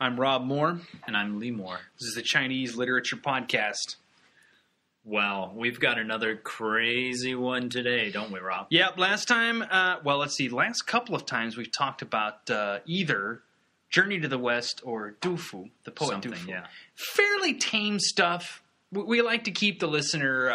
I'm Rob Moore. And I'm Lee Moore. This is the Chinese Literature Podcast. Well, we've got another crazy one today, don't we, Rob? Yep, last time, let's see, last couple of times we've talked about either Journey to the West or Du Fu, the poet Something, Du Fu. yeah. Fairly tame stuff. We like to keep the listener...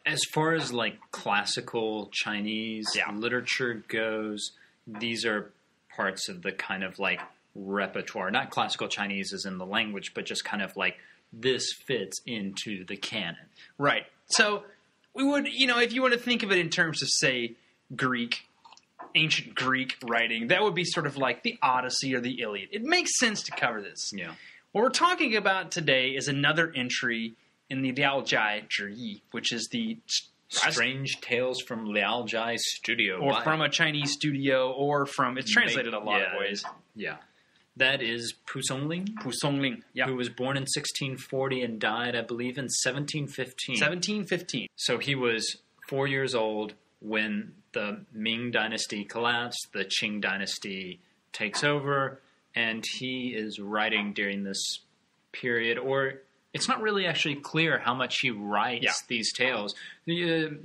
As far as, like, classical Chinese literature goes, these are parts of the kind of, like, repertoire. Not classical Chinese as in the language, but just kind of, like, this fits into the canon. Right. So, we would, if you want to think of it in terms of, say, ancient Greek writing, that would be sort of like the Odyssey or the Iliad. It makes sense to cover this. Yeah. What we're talking about today is another entry in the Liao Jai Zhi, which is the... Strange Tales from Liao Jai Studio. Or from a Chinese studio, or from... It's translated a lot of ways. Yeah. That is Pu Songling. Pu Songling, yeah. Who was born in 1640 and died, I believe, in 1715. 1715. So he was 4 years old when the Ming Dynasty collapsed, the Qing Dynasty takes over, and he is writing during this period, or... It's not really actually clear how much he writes these tales.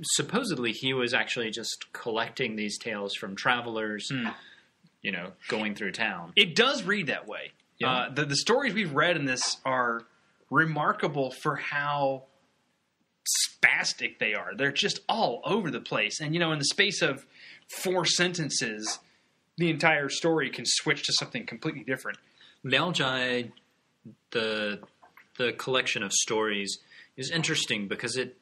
Supposedly, he was actually just collecting these tales from travelers, going through town. It does read that way. Yeah. The stories we've read in this are remarkable for how spastic they are. They're just all over the place. And, in the space of 4 sentences, the entire story can switch to something completely different. Liao Jai, the collection of stories is interesting because it's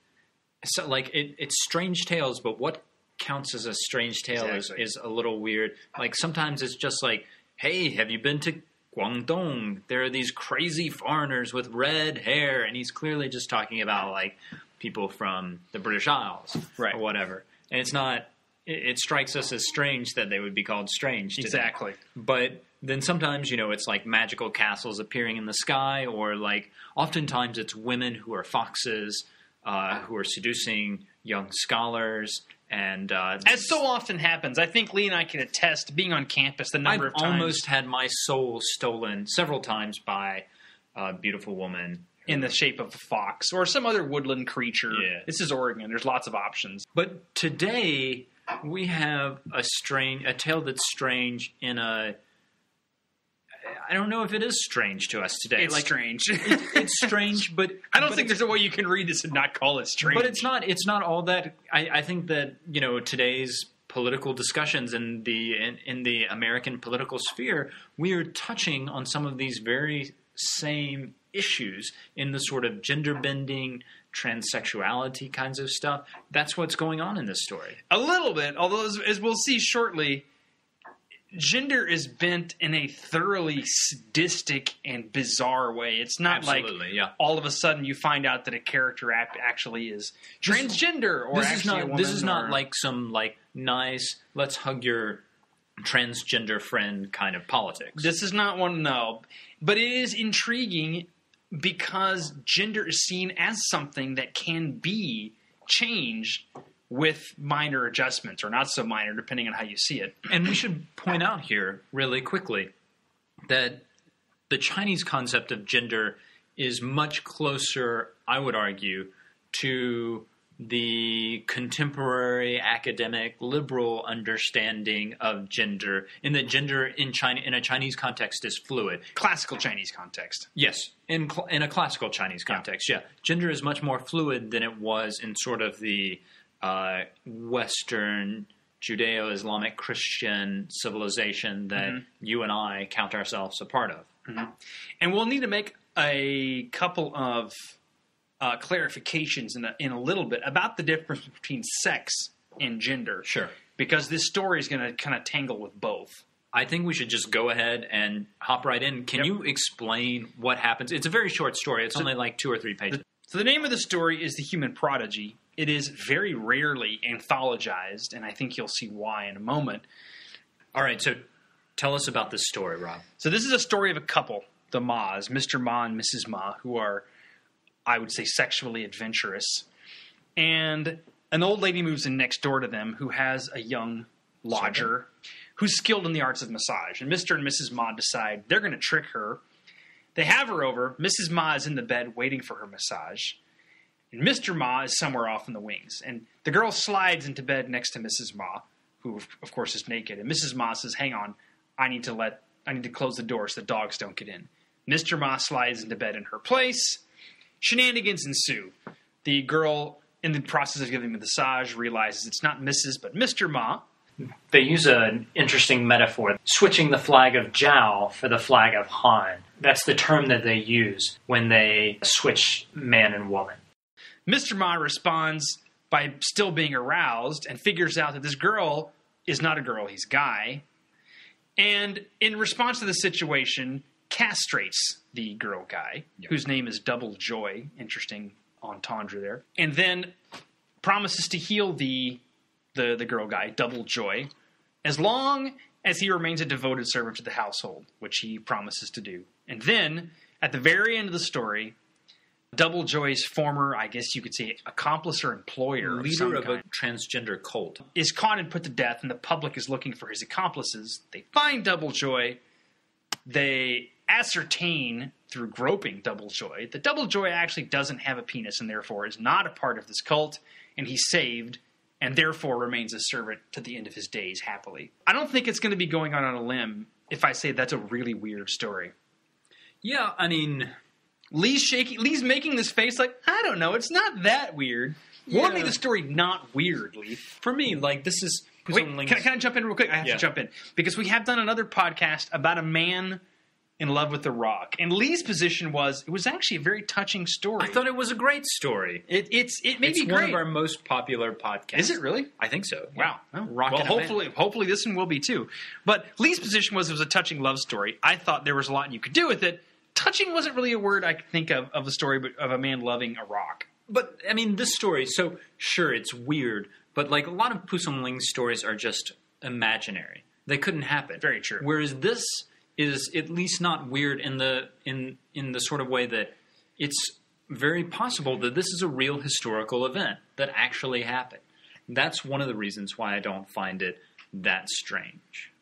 strange tales, but what counts as a strange tale is a little weird. Like sometimes it's just like, hey, have you been to Guangdong? There are these crazy foreigners with red hair, and he's clearly just talking about like people from the British Isles or whatever. And it's not. It strikes us as strange that they would be called strange today. Exactly. But then sometimes, it's like magical castles appearing in the sky, or like oftentimes it's women who are foxes who are seducing young scholars. And as so often happens, I think Lee and I can attest, being on campus the number of times. I've almost had my soul stolen several times by a beautiful woman. In the shape of a fox or some other woodland creature. Yeah. This is Oregon. There's lots of options. But today we have a tale that's strange in a... I don't know if it is strange to us today. It's strange. It's strange, but... I don't think there's a way you can read this and not call it strange. But it's not all that... I think that, today's political discussions in the American political sphere, we are touching on some of these very same issues in the sort of gender-bending, transsexuality kinds of stuff. That's what's going on in this story. A little bit, although as we'll see shortly, gender is bent in a thoroughly sadistic and bizarre way. It's not all of a sudden you find out that a character actually is transgender or actually a woman. This is not like some nice, let's hug your transgender friend kind of politics. This is not one, no. But it is intriguing because gender is seen as something that can be changed with minor adjustments, or not so minor, depending on how you see it. And we should point out here, really quickly, that the Chinese concept of gender is much closer, I would argue, to the contemporary academic liberal understanding of gender, in that gender in China, in a Chinese context, is fluid. Classical Chinese context. Yes, in a classical Chinese context, yeah. Gender is much more fluid than it was in sort of the Western Judeo-Islamic Christian civilization that you and I count ourselves a part of. Mm-hmm. And we'll need to make a couple of clarifications in a little bit about the difference between sex and gender. Sure. Because this story is going to kind of tangle with both. I think we should just go ahead and hop right in. Can you explain what happens? It's a very short story. It's only like 2 or 3 pages. So the name of the story is The Human Prodigy. It is very rarely anthologized, and I think you'll see why in a moment. All right, so tell us about this story, Rob. So this is a story of a couple, the Ma's, Mr. Ma and Mrs. Ma, who are, I would say, sexually adventurous. And an old lady moves in next door to them who has a young lodger who's skilled in the arts of massage. And Mr. and Mrs. Ma decide they're going to trick her They have her over. Mrs. Ma is in the bed waiting for her massage. And Mr. Ma is somewhere off in the wings. And the girl slides into bed next to Mrs. Ma, who, of course, is naked. And Mrs. Ma says, hang on, I need to close the door so the dogs don't get in. Mr. Ma slides into bed in her place. Shenanigans ensue. The girl, in the process of giving the massage, realizes it's not Mrs. but Mr. Ma. They use an interesting metaphor, switching the flag of Zhao for the flag of Han. That's the term that they use when they switch man and woman. Mr. Ma responds by still being aroused and figures out that this girl is not a girl, he's Guy. And in response to the situation, castrates the girl Guy, whose name is Double Joy. Interesting entendre there. And then promises to heal the girl Guy, Double Joy, as long as he remains a devoted servant to the household, which he promises to do. And then, at the very end of the story, Double Joy's former, I guess you could say, accomplice or employer, leader of a transgender cult, is caught and put to death, and the public is looking for his accomplices. They find Double Joy. They ascertain through groping Double Joy that Double Joy actually doesn't have a penis and therefore is not a part of this cult, and he's saved and therefore remains a servant to the end of his days happily. I don't think it's going to be going on a limb if I say that's a really weird story. Yeah, I mean, Lee's making this face like, I don't know, it's not that weird. Yeah. What made the story not weird, Lee? For me, like, this is... Wait, can I jump in real quick? I have to jump in. Because we have done another podcast about a man in love with The Rock. And Lee's position was, it was actually a very touching story. I thought it was a great story. It may be great. It's one of our most popular podcasts. Is it really? I think so. Wow. Oh, well, hopefully this one will be too. But Lee's position was it was a touching love story. I thought there was a lot you could do with it. Touching wasn't really a word I could think of a story but of a man loving a rock. But, I mean, this story, so, sure, it's weird, but, like, a lot of Pu Songling's stories are just imaginary. They couldn't happen. Very true. Whereas this is at least not weird in the sort of way that it's very possible that this is a real historical event that actually happened. That's one of the reasons why I don't find it that strange.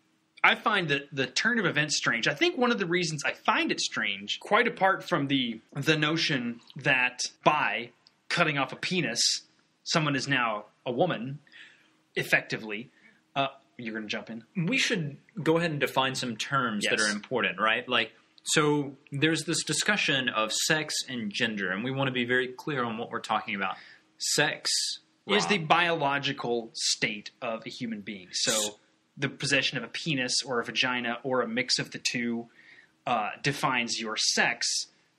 I find that the turn of events strange. I think one of the reasons I find it strange, quite apart from the notion that by cutting off a penis, someone is now a woman, effectively. You're going to jump in? We should go ahead and define some terms that are important, right? Like, so there's this discussion of sex and gender, and we want to be very clear on what we're talking about. Sex is the biological state of a human being. So the possession of a penis or a vagina or a mix of the two defines your sex.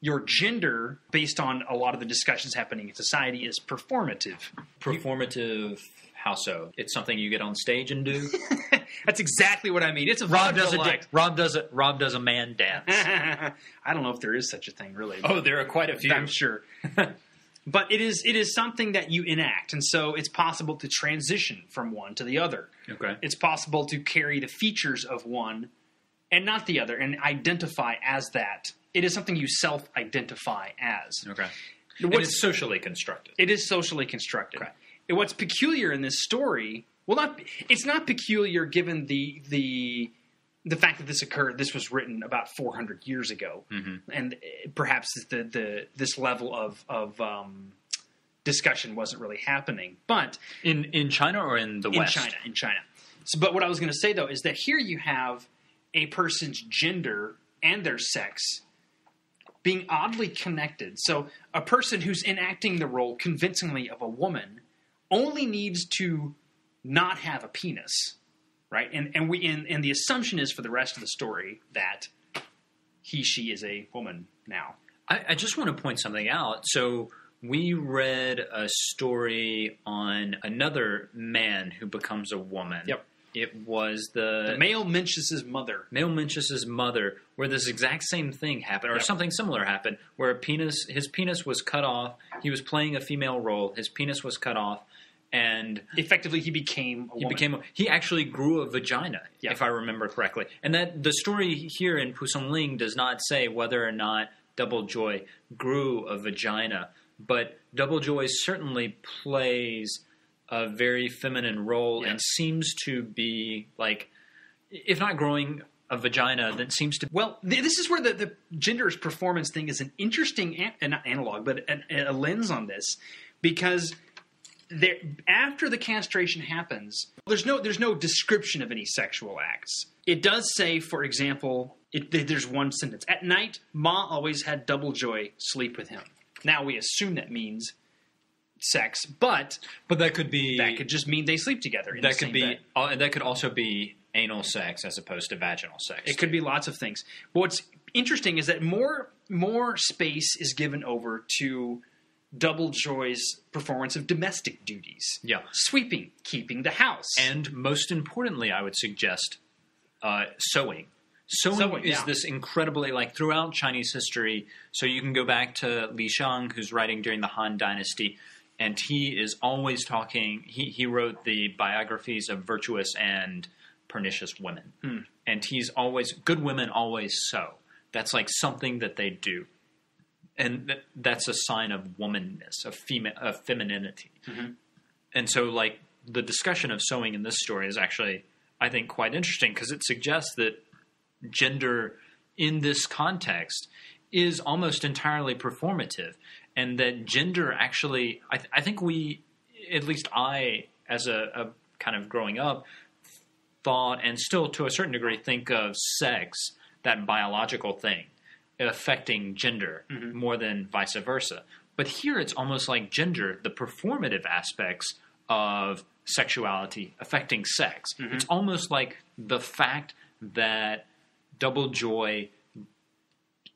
Your gender, based on a lot of the discussions happening in society, is performative. Performative, how so? It's something you get on stage and do? That's exactly what I mean. It's a Rob does a man dance. I don't know if there is such a thing, really. Oh, there are quite a few. I'm sure. But it is something that you enact, and so it's possible to transition from one to the other. Okay. It's possible to carry the features of one and not the other, and identify as that. It is something you self-identify as. Okay. And it's socially constructed. It is socially constructed. Okay. And what's peculiar in this story, it's not peculiar given the fact that this occurred. This was written about 400 years ago, and perhaps this level of discussion wasn't really happening. But in China or in the West? In China. So, but what I was going to say though is that here you have a person's gender and their sex being oddly connected. So a person who's enacting the role convincingly of a woman only needs to not have a penis, right? And the assumption is for the rest of the story that she is a woman now. I just want to point something out. So we read a story on another man who becomes a woman. Yep. It was the male Mencius's mother. Male Mencius's mother, where this exact same thing happened, or something similar happened, where his penis was cut off. He was playing a female role. His penis was cut off, and effectively he became a woman. He actually grew a vagina, if I remember correctly. And that the story here in Pu Songling does not say whether or not Double Joy grew a vagina, but Double Joy certainly plays a very feminine role and seems to be, like, if not growing a vagina that seems to... Well, this is where the gender's performance thing is an interesting, not analog, but a lens on this, because after the castration happens, there's no description of any sexual acts. It does say, for example, there's one sentence. At night, Ma always had Double Joy sleep with him. Now we assume that means sex, but that could be... That could just mean they sleep together in the same bed. That could also be anal sex as opposed to vaginal sex. It could be lots of things. But what's interesting is that more space is given over to Double Joy's performance of domestic duties. Yeah. Sweeping, keeping the house. And most importantly, I would suggest sewing. Sewing is this incredibly, like, throughout Chinese history. So you can go back to Li Shang, who's writing during the Han Dynasty, and he is always talking. He wrote the biographies of virtuous and pernicious women. And he's always, good women always sew. That's like something that they do. And that's a sign of womanness, of femininity. Mm-hmm. And so, like, the discussion of sewing in this story is actually, I think, quite interesting because it suggests that gender in this context is almost entirely performative, and that gender actually, I think we, at least I, as a kind of growing up, thought, and still to a certain degree think of sex, that biological thing, affecting gender more than vice versa. But here it's almost like gender, the performative aspects of sexuality affecting sex. Mm-hmm. It's almost like the fact that Double Joy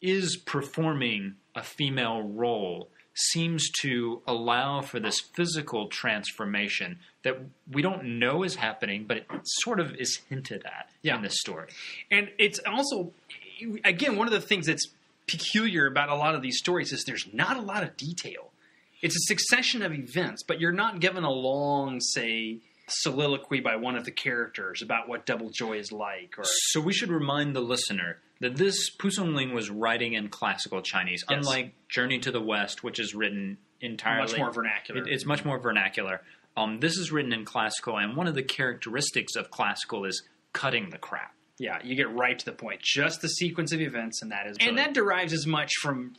is performing a female role seems to allow for this physical transformation that we don't know is happening, but it sort of is hinted at in this story. And it's also, again, one of the things that's peculiar about a lot of these stories is there's not a lot of detail. It's a succession of events, but you're not given a long, say, soliloquy by one of the characters about what Double Joy is like. So we should remind the listener that this Pu Songling was writing in classical Chinese, unlike Journey to the West, which is written entirely... Much more vernacular. It's much more vernacular. This is written in classical, and one of the characteristics of classical is cutting the crap. Yeah, you get right to the point. Just the sequence of events, and that is... And that derives as much from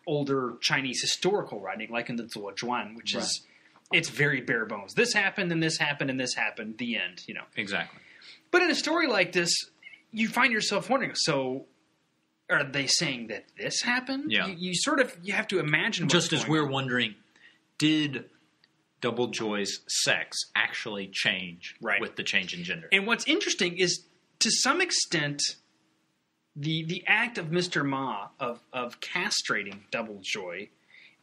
older Chinese historical writing, like in the Zuozhuan, which is... It's very bare bones. This happened, and this happened, and this happened. The end, you know. Exactly. But in a story like this, you find yourself wondering, so are they saying that this happened? Yeah. You have to imagine what's just as we're on. wondering, did Double Joy's sex actually change with the change in gender? And what's interesting is, to some extent, the act of Mr. Ma of castrating Double Joy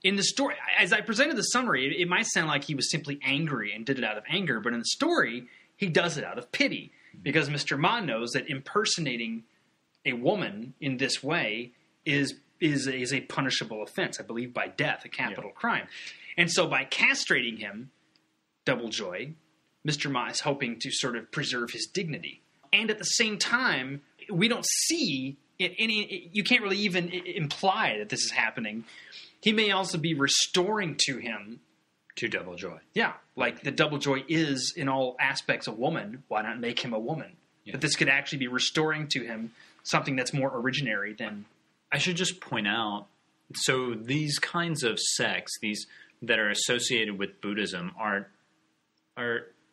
in the story, as I presented the summary, it might sound like he was simply angry and did it out of anger, but in the story, he does it out of pity because Mr. Ma knows that impersonating a woman in this way is a punishable offense, I believe by death, a capital crime. And so by castrating him, Double Joy, Mr. Ma is hoping to sort of preserve his dignity. And at the same time, we don't see you can't really even imply that this is happening. He may also be restoring to him... To Double Joy. Yeah. Like the Double Joy is, in all aspects, a woman. Why not make him a woman? Yeah. But this could actually be restoring to him something that's more originary than... I should just point out, so these kinds of sects, these that are associated with Buddhism, are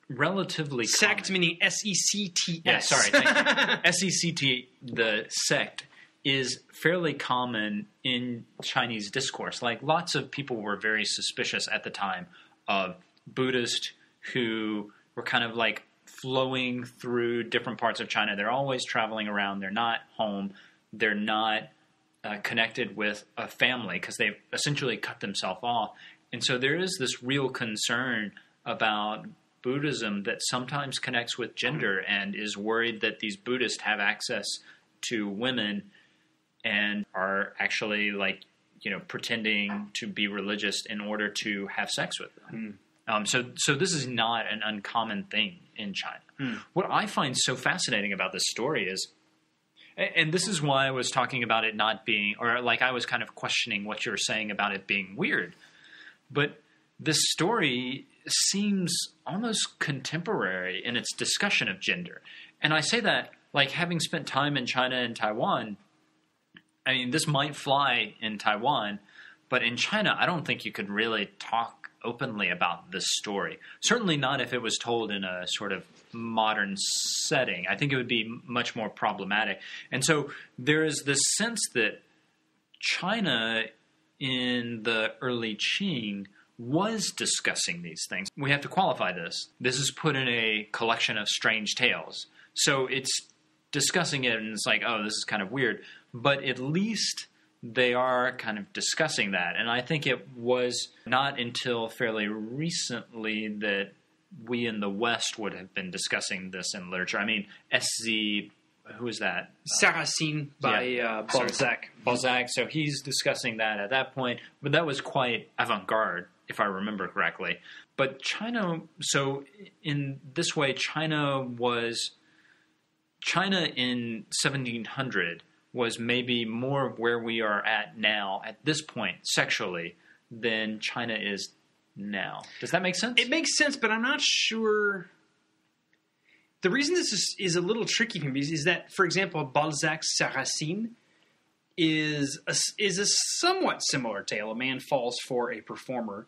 relatively Sect common. Meaning S-E-C-T-S. Yeah, sorry. Thank you. S-E-C-T, the sect, is fairly common in Chinese discourse. Like, lots of people were very suspicious at the time of Buddhists who were kind of like flowing through different parts of China. They're always traveling around. They're not home. They're not connected with a family because they've essentially cut themselves off. And so there is this real concern about Buddhism that sometimes connects with gender and is worried that these Buddhists have access to women and are actually, like, you know, pretending to be religious in order to have sex with them. So this is not an uncommon thing in China. What I find so fascinating about this story is, and this is why I was talking about it not being, or like I was kind of questioning what you were saying about it being weird, but this story seems almost contemporary in its discussion of gender. And I say that like having spent time in China and Taiwan, I mean, this might fly in Taiwan, but in China, I don't think you could really talk openly about this story. Certainly not if it was told in a sort of modern setting. I think it would be much more problematic. And so there is this sense that China in the early Qing was discussing these things. We have to qualify this. This is put in a collection of strange tales. So it's discussing it and it's like, oh, this is kind of weird. But at least they are kind of discussing that. And I think it was not until fairly recently that we in the West would have been discussing this in literature. I mean, S.Z., who is that? Sarracine by Balzac. Balzac. So he's discussing that at that point. But that was quite avant-garde, if I remember correctly. But China, so in this way, China in 1700 was maybe more where we are at now, at this point, sexually, than China is now. Does that make sense? It makes sense, but I'm not sure. The reason this is a little tricky for me is that, for example, Balzac's Sarracine is a somewhat similar tale. A man falls for a performer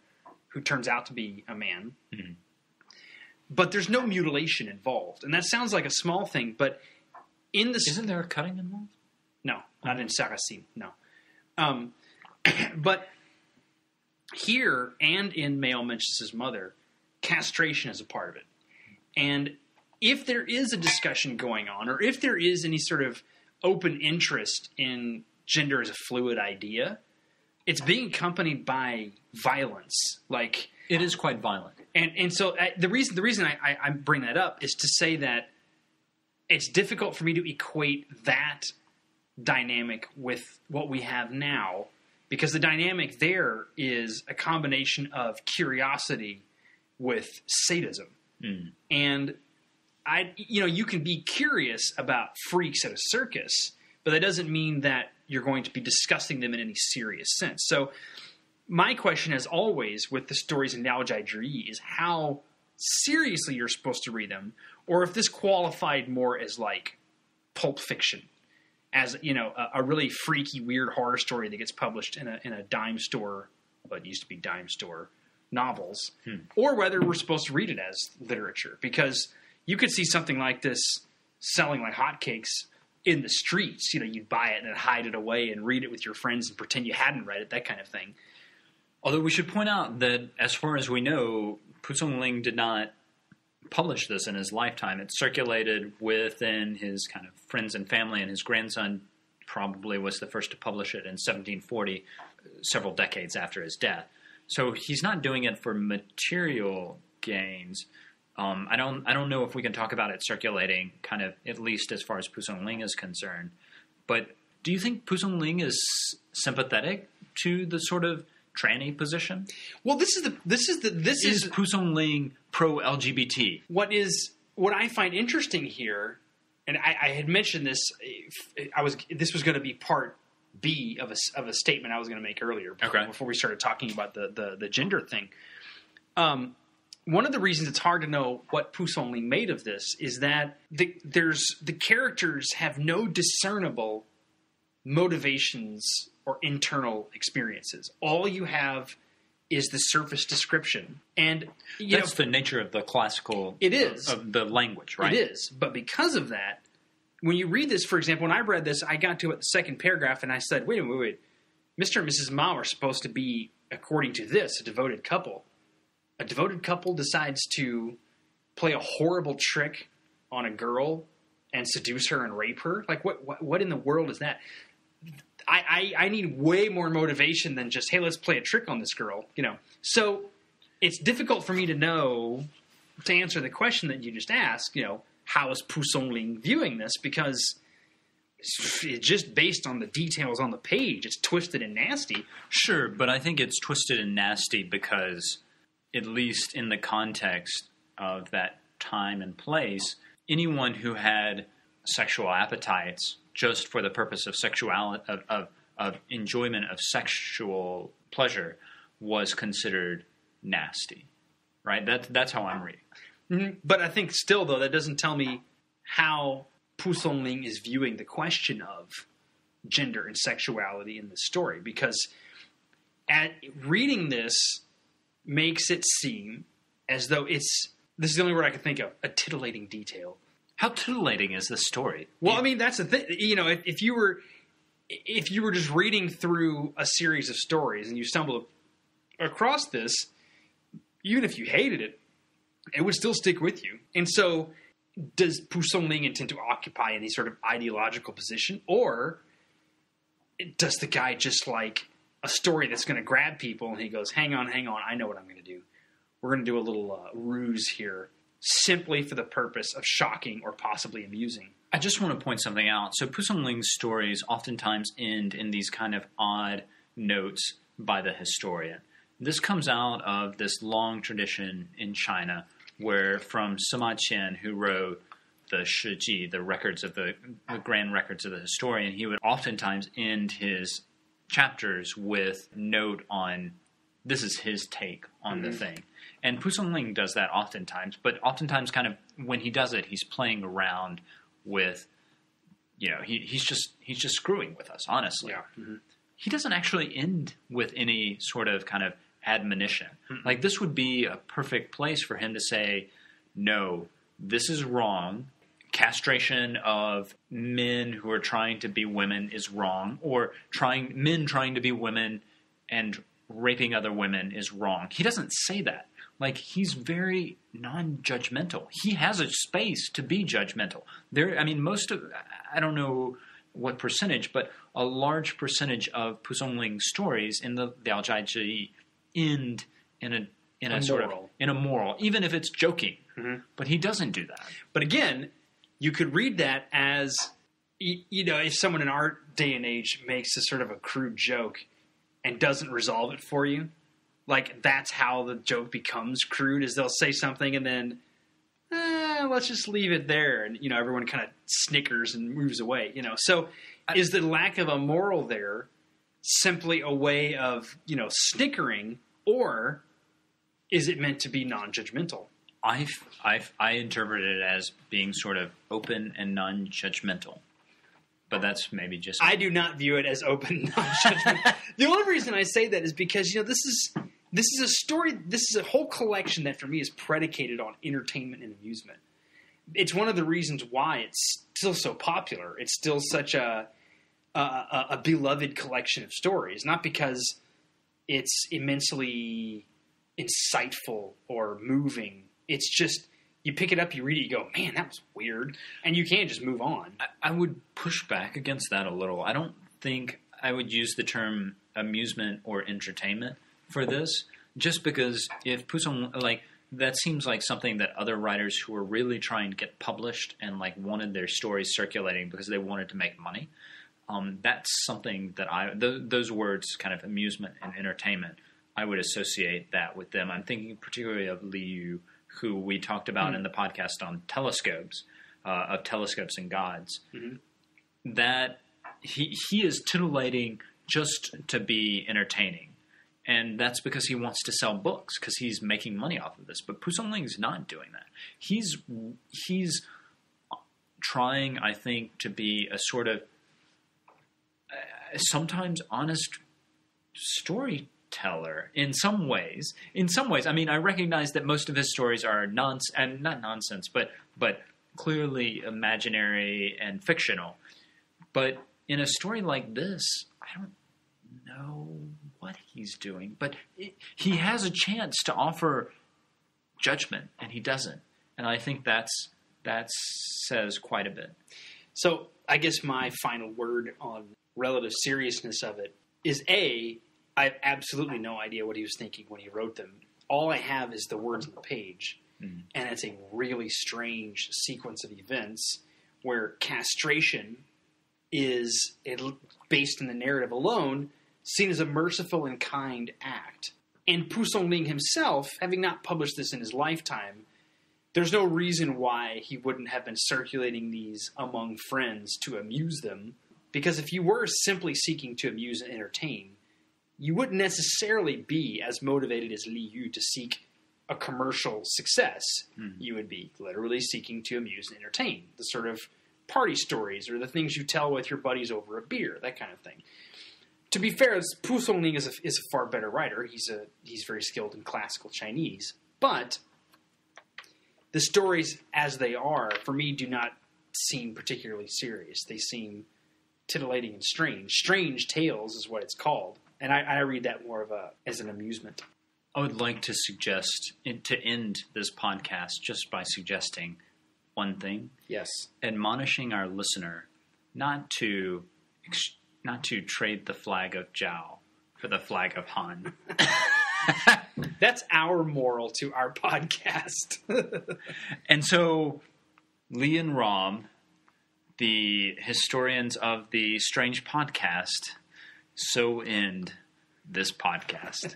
who turns out to be a man. Mm-hmm. But there's no mutilation involved. And that sounds like a small thing, but in the... Isn't there a cutting involved? No, not in Sarracine, no. But here, and in Male Mentions' Mother, castration is a part of it. And if there is a discussion going on, or if there is any sort of open interest in gender as a fluid idea, it's being accompanied by violence. Like, it is quite violent. And so the reason I bring that up is to say that it's difficult for me to equate that dynamic with what we have now, because the dynamic there is a combination of curiosity with sadism. Mm. And you can be curious about freaks at a circus, but that doesn't mean that you're going to be discussing them in any serious sense. So my question, as always, with the stories in Liao Jai Zhi is how seriously you're supposed to read them, or if this qualified more as like pulp fiction, as a really freaky, weird horror story that gets published in a dime store, well, it used to be dime store novels, or whether we're supposed to read it as literature, because you could see something like this selling like hotcakes in the streets. You'd buy it and then hide it away and read it with your friends and pretend you hadn't read it, that kind of thing. Although we should point out that, as far as we know, Pu Songling did not publish this in his lifetime. It circulated within his kind of friends and family, and his grandson probably was the first to publish it in 1740, several decades after his death. So he's not doing it for material gains. I don't know if we can talk about it circulating, kind of, at least as far as Pu Songling is concerned. But do you think Pu Songling is sympathetic to the sort of tranny position? Well, this is Pu Songling pro-LGBT? What I find interesting here, and I had mentioned this, this was going to be part B of a statement I was going to make earlier before we started talking about the gender thing. One of the reasons it's hard to know what Pu Songling made of this is that the characters have no discernible motivations or internal experiences. All you have is the surface description. And that's the nature of the classical... It is. Of the language, right? It is. But because of that, when you read this, for example, when I read this, I got to the second paragraph and I said, wait. Mr. and Mrs. Mao are supposed to be, according to this, a devoted couple. A devoted couple decides to play a horrible trick on a girl and seduce her and rape her? Like, what in the world is that? I need way more motivation than just, hey, let's play a trick on this girl, So it's difficult for me to know, to answer the question that you just asked, how is Pu Songling viewing this? Because it's just based on the details on the page. It's twisted and nasty. Sure, but I think it's twisted and nasty because, at least in the context of that time and place, anyone who had sexual appetites just for the purpose of of enjoyment of sexual pleasure was considered nasty, right? That's how I'm reading. Mm-hmm. But I think still, though, that doesn't tell me how Pu Songling is viewing the question of gender and sexuality in this story, because reading this makes it seem as though this is the only word I can think of, a titillating detail. How titillating is this story? Well, I mean, that's the thing. You know, if you were just reading through a series of stories and you stumbled across this, even if you hated it, it would still stick with you. And so, does Pu Songling intend to occupy any sort of ideological position, or does the guy just like a story that's going to grab people and he goes, hang on, I know what I'm going to do. We're going to do a little ruse here, simply for the purpose of shocking or possibly amusing. I just want to point something out. So Pu Songling's stories oftentimes end in these kind of odd notes by the historian. This comes out of this long tradition in China where from Sima Qian, who wrote the Shiji, the records of the grand records of the historian, he would oftentimes end his chapters with note on this is his take on the thing. And Pu Songling does that oftentimes, but oftentimes kind of when he does it, he's playing around with, you know, he's just screwing with us, honestly. Yeah. Mm-hmm. He doesn't actually end with any sort of kind of admonition. Mm-hmm. Like this would be a perfect place for him to say, no, this is wrong. Castration of men who are trying to be women is wrong, or men trying to be women and raping other women is wrong. He doesn't say that. Like, he's very non-judgmental. He has a space to be judgmental. I don't know what percentage, but a large percentage of Pu Songling's stories in the Liao Zhai Zhi end in a moral, even if it's joking. Mm-hmm. But he doesn't do that. But again, you could read that as, you know, if someone in our day and age makes a sort of a crude joke and doesn't resolve it for you, like that's how the joke becomes crude, is they'll say something and then, let's just leave it there. And, you know, everyone kind of snickers and moves away, you know. So is the lack of a moral there simply a way of, you know, snickering, or is it meant to be non-judgmental? I interpret it as being sort of open and non-judgmental. But that's maybe just... I do not view it as open and non-judgmental. The only reason I say that is because, you know, this is a story, this is a whole collection that for me is predicated on entertainment and amusement. It's one of the reasons why it's still so popular. It's still such a beloved collection of stories. Not because it's immensely insightful or moving. It's just, you pick it up, you read it, you go, man, that was weird. And you can't just move on. I would push back against that a little. I don't think I would use the term amusement or entertainment for this, just because if Pu Songling, like, that seems like something that other writers who were really trying to get published and like wanted their stories circulating because they wanted to make money. That's something that those words, kind of amusement and entertainment, I would associate that with them. I'm thinking particularly of Li Yu, who we talked about in the podcast on telescopes, of Telescopes and Gods, that he is titillating just to be entertaining. And that's because he wants to sell books, because he's making money off of this. But Pu Songling's not doing that. He's trying, I think, to be a sort of sometimes honest storyteller in some ways. I mean, I recognize that most of his stories are not nonsense, but clearly imaginary and fictional. But in a story like this, I don't know what he's doing, but he has a chance to offer judgment, and he doesn't. And I think that says quite a bit. So I guess my final word on relative seriousness of it is I have absolutely no idea what he was thinking when he wrote them. All I have is the words on the page, and it's a really strange sequence of events where castration is, based in the narrative alone, seen as a merciful and kind act. And Pu Songling himself, having not published this in his lifetime, there's no reason why he wouldn't have been circulating these among friends to amuse them. Because if you were simply seeking to amuse and entertain, you wouldn't necessarily be as motivated as Li Yu to seek a commercial success. You would be literally seeking to amuse and entertain. The sort of party stories or the things you tell with your buddies over a beer, that kind of thing. To be fair, Pu Songling is a far better writer. He's very skilled in classical Chinese. But the stories as they are, for me, do not seem particularly serious. They seem titillating and strange. Strange Tales is what it's called. And I read that more as an amusement. I would like to suggest, to end this podcast just by suggesting one thing. Yes. Admonishing our listener not to trade the flag of Zhao for the flag of Han. That's our moral to our podcast. And so Lee and Rom, the historians of the Strange Podcast, so end this podcast.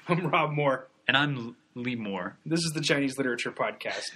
I'm Rob Moore. And I'm Lee Moore. This is the Chinese Literature Podcast.